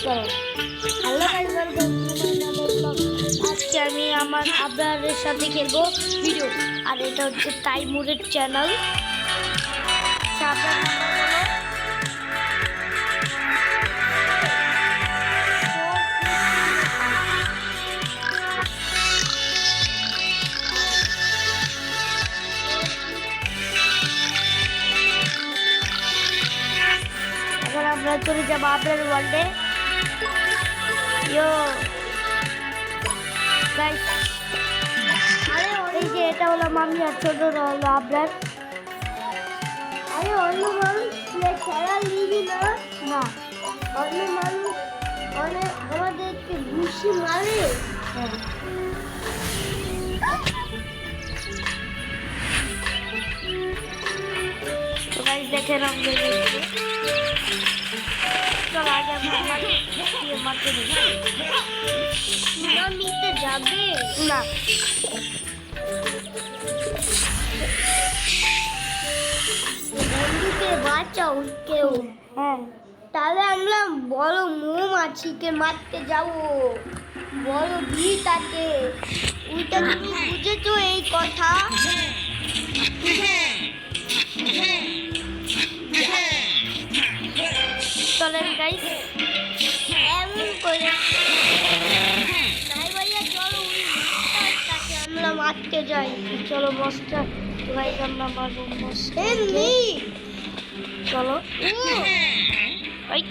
চলো hello guys, আজকে আমি আমার আপনাদের সাথে খেলবো ভিডিও। আর এটা হচ্ছে তাইমুরের চ্যানেল। আপনার নাম্বার বলো। এখন আমরা চলে যাবো আপনার ওয়ার্ল্ডে। এই যে এটা হলো মামি আর ছোট হলো আপনার। আরে অন্য মানুষ খেলা নিবি না, না অন্য মানুষ আমাদেরকে ঘুষি মারে। হ্যাঁ, তো গাইস দেখেন আমাদের চলো আগে আমরা মারতে দিই। নিতে যাবে না বন্ধুকে বাঁচাও কেউ। হ্যাঁ, তাহলে আমরা বড় মৌমাছিকে মারতে যাবো, বড় ভিড়টাকে। ওইটা তুমি বুঝেছো এই কথা? চলেন গাইস এমন করে তাই ভাইয়া চলো ওই ভিড়টাকে আমরা মারতে যাই। চলো বসটা গাইস আমরা মারবো বসটা। এমনি চলো ওই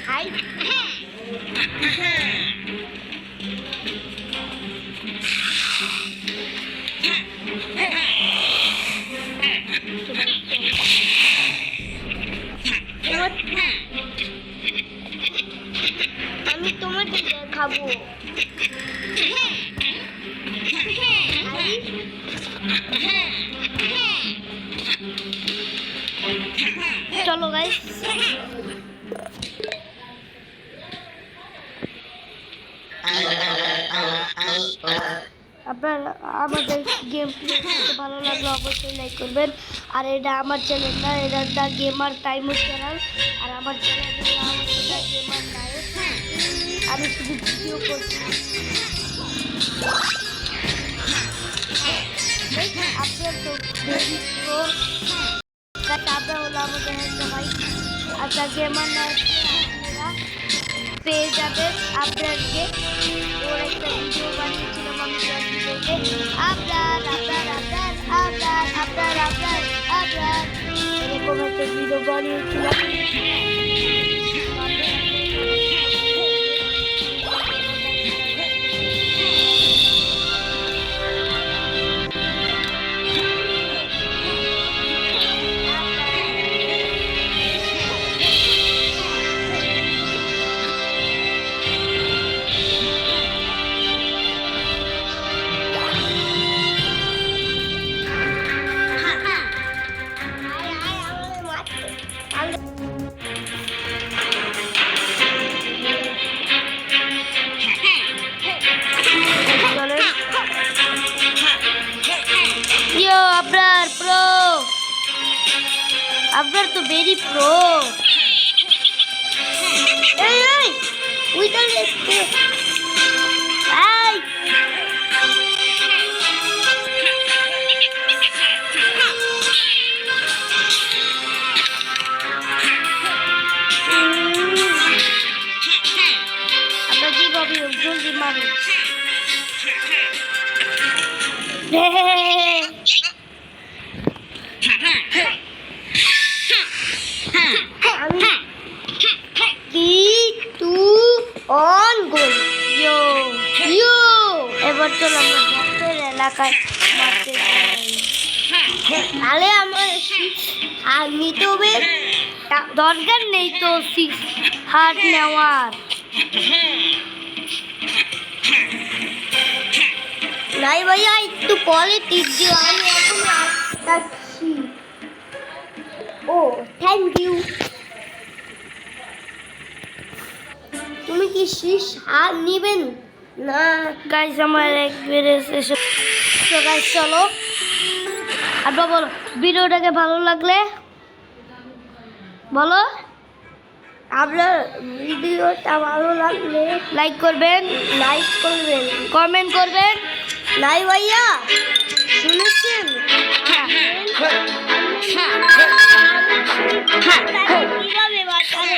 হাই আমি তোমাকে দেখাবো। চলো গাইস আপনার আমাদের গেম প্লে করতে ভালো লাগলে অবশ্যই লাইক করবেন। আর এটা আমার চ্যানেল না, এটা দ্য গেমার তাইমুর চ্যানেল। আর আমার চ্যানেলের নাম হচ্ছে দ্য গেমার নায়ক। আমি শুধু ভিডিও করছি। আপনার তো বেবি প্রো তারপরে হলো আমাদের একটা ভাই আর দ্য গেমার নায়ক আপনারা পেয়ে যাবেন। আপনাদেরকে ওর একটা ভিডিও বানিয়েছিলাম আমি ভিডিওতে আপনার এরকম একটা ভিডিও বানিয়েছিলাম। আপনার প্রো, আপনার তো ভেরি প্রো। এই ওইটা আপনার যেভাবে জলদি মারুন। অন গোল ইয়ো ইউ এবার চলো আমরা ভক্তের এলাকায় মারতে যাই। তাহলে আমার আর নিতে হবে। দরকার নেই তো হাত নেওয়ার। নাই ভাইয়া একটু পরে টিপ দিও, আমি এখন আসছি। ও থ্যাংক ইউ। তুমি কি শীষ হাত নিবেন না? গাইস আমার একবারে গাইস চলো আর বলো ভিডিওটাকে ভালো লাগলে বলো আপনার ভিডিওটা ভালো লাগলে লাইক করবেন, কমেন্ট করবেন। নাই ভাইয়া শুনেছেন? কিভাবে বাঁচাবো?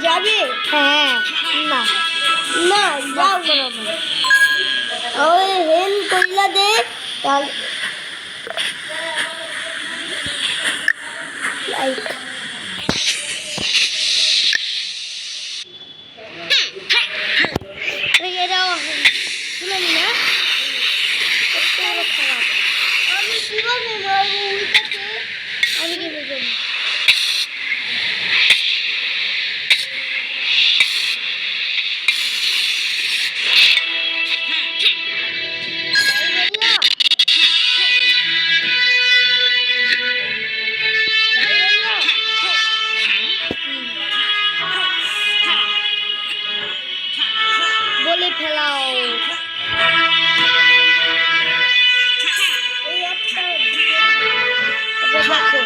যাবে? হ্যাঁ, না না যাও ওই হেন কইলা দে তাহলে লাইক এরাও শুনানি না আমি কিভাবে মারবো উল্টাতে? আমি কি বুঝবো? বলে ফেলাও এই একটা দেখো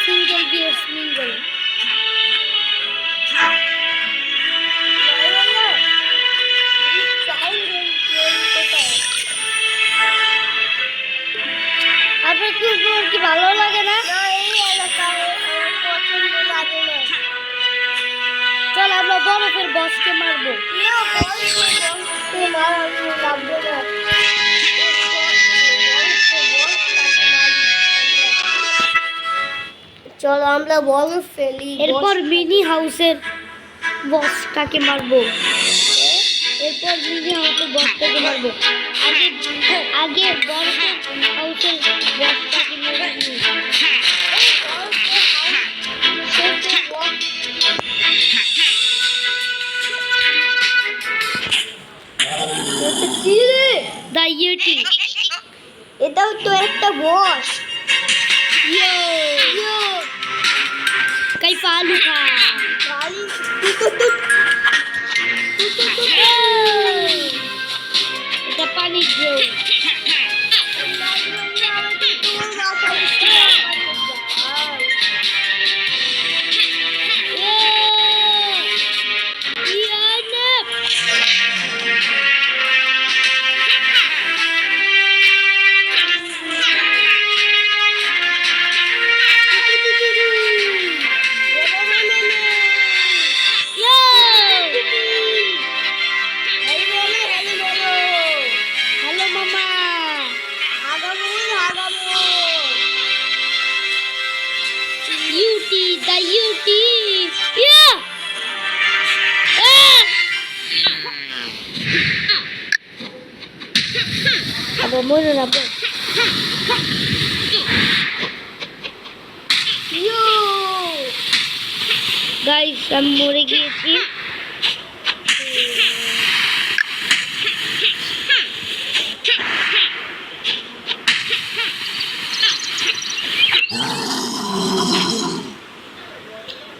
সিঙ্গেল বিয়ার সিঙ্গেল আপনার কি ভালো লাগে না? এই এলাকায় আমার পছন্দ লাগে না। চল আমরা বরফের বসকে মারবো। না বরফকে মারবো লাগবে না। চল আমরা বরফ ফেলি। এরপর মিনি হাউসের বসটাকে মারবো। এরপর মিনি হাউসের বসটাকে মারবো। আগে বরফের হাউসের বসটাকে মারবো। দা ইউটি এটাও তো একটা বস। ইয়ো ইয়ো কাইফা আলুখা এটা পানির ঢেউ। The UT. Yeah. Apa mulu apa? Yo. Guys, আমি মরে গিয়েছি।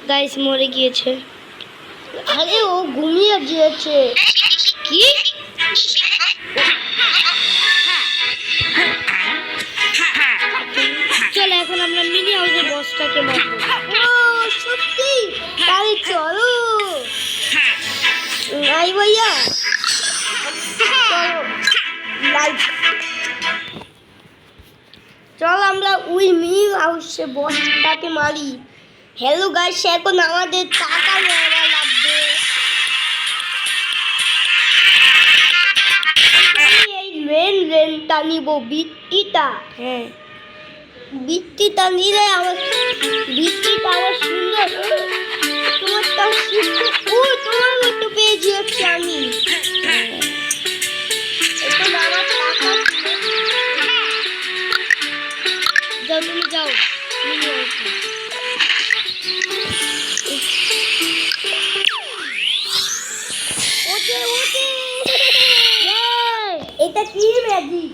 গাইস মরে গিয়েছে। আরে ও ঘুমিয়ে গিয়েছে। কি? চলো এখন আমরা মিনি হাউসের বসটাকে মারবো। ও সত্যি? তাহলে চলো। নাই ভাইয়া। লাইক। চল আমরা ওই মিনি হাউসের বসটাকে মারি। হ্যালো গাইস, এখন আমাদের টাকা নেওয়া লাগবে। এই লেনটা নিব, বৃত্তিটা। হ্যাঁ, বৃত্তিটা নিলে আমার সুন্দর। তোমারটা সুন্দর। তোমার মতো পেয়েছি হচ্ছে আমি। এখন আমার টাকা যাও, তুমি যাও। এটা কি ম্যাজিক?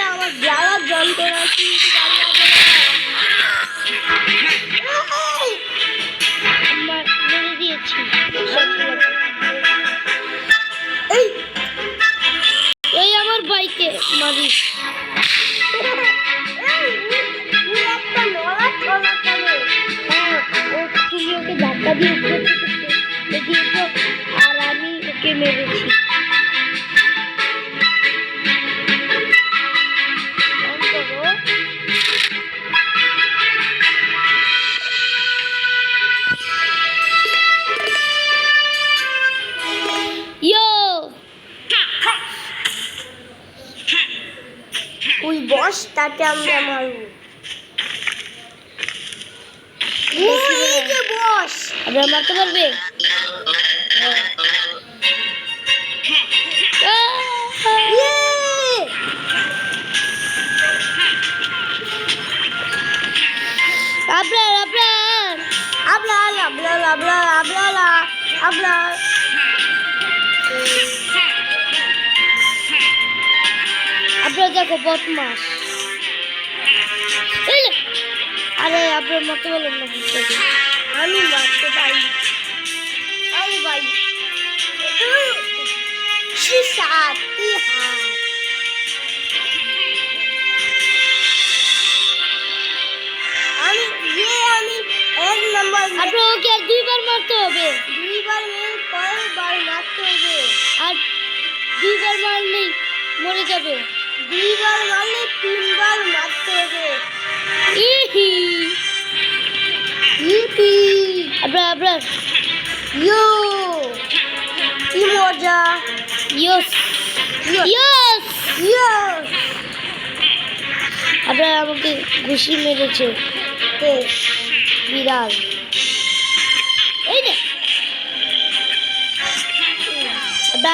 আমার জ্বালার যন্ত্রণা এই আমার বাইকে মারিস। তুমি ওকে ধাক্কা দিয়ে দেখিয়েছো আর আমি ওকে মেরেছি। ওই বসটাকে আমরা মারবো। বস আমরা মারতে পারবে? আপনার দেখো বদমাস। আরে আপনার মতো বলেন না, আমি মারতে পারি। আরে ভাই আমি এক নম্বর। আপনার ওকে আর দুইবার মারতে হবে। দুইবার কয়েকবার মারতে হবে, আর দুইবার মারলেই মরে যাবে। দুইবার মারলে তিনবার মারতে হবে। আপনার ইয়ো কি মজা। ইয়স ইয়স ইয়স। আপনার আমাকে ঘুষি মেরেছে বিড়াল। এই না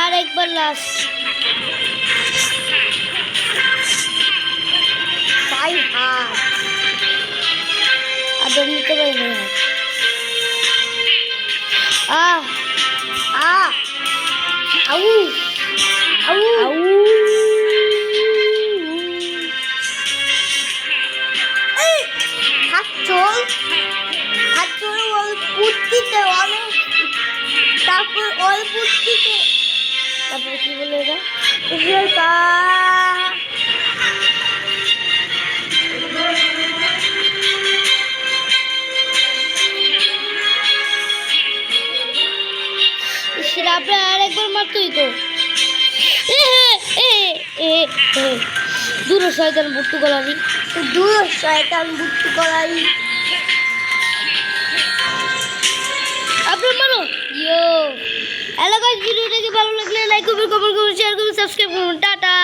আর একবার লাস্ট। আপনার নিতে পারি না। আউ আউ আউ। তারপর অল্প তারপরে কি বলে এটা? আপনার আরেকবার মারতই তো। দূর শয়তান বুট্টু গলানি, দূর শয়তান বুট্টু গলানি। আপনার মারো। ইয়ো হ্যালো গাইস, ভিডিওটাকে ভালো লাগলে লাইক করবেন, কমেন্ট করবেন, শেয়ার করবেন, সাবস্ক্রাইব করবেন। টাটা।